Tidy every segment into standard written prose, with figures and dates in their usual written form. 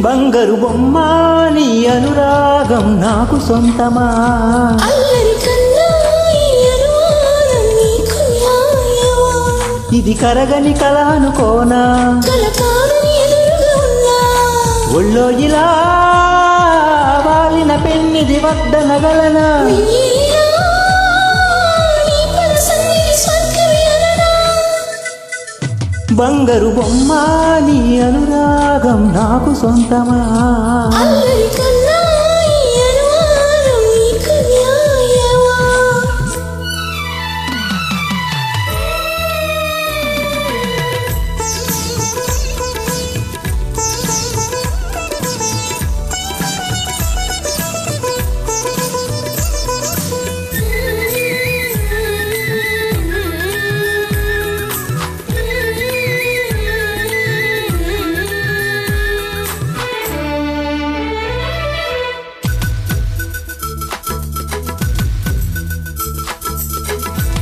బంగారు బొమ్మ నీ అనురాగం నాకు సొంతమా ఇది కరగని కల అనుకోనా ఒళ్ళో ఇలా వాలిన పెన్నిది వద్దనగలనా బంగారు బొమ్మ నీ అనురాగం నాకు సొంతమా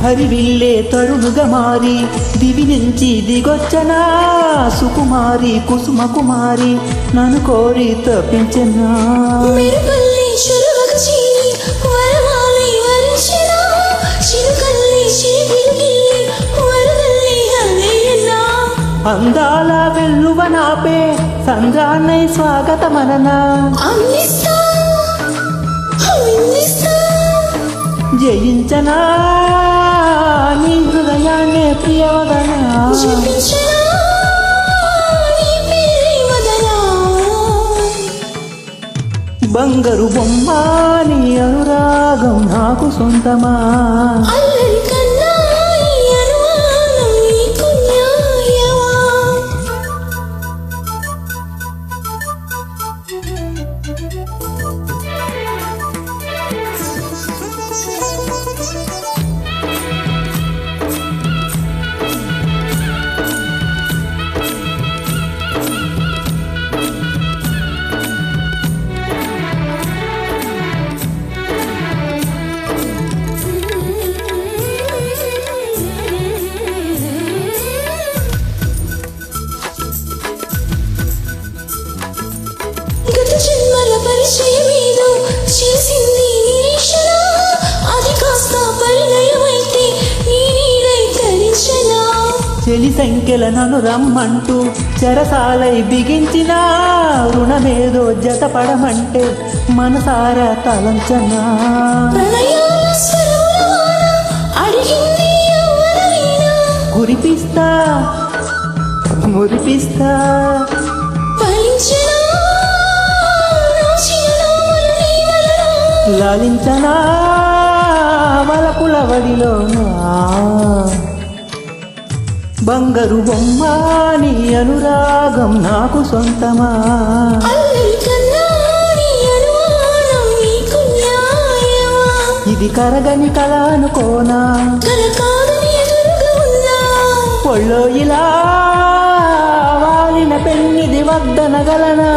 హరివిల్లే తరుణుగా మారి దివి నుంచి దిగొచ్చనా సుకుమారి కుసుమ కుమారి నన్ను కోరి తప్పించనా అందాల వెల్లువ నాపే సంద్రాన్నై స్వాగతమననా జయించనా నీ హృదయాన్నే ప్రియవదనా బంగారు బొమ్మ నీ అనురాగం నాకు సొంతమా చెలి సంఖ్యల నన్ను రమ్మంటూ చెరసాలై బిగించిన రుణమేదో జతపడమంటే మనసారా తలంచనా కురిపిస్తా మురిపిస్తా లాలించనా వలపుల వడిలోనా బంగారు బొమ్మ నీ అనురాగం నాకు సొంతమా ఇది కరగని కల అనుకోనా ఒళ్ళో ఇలా వాలిన పెన్నిది వద్దనగలనా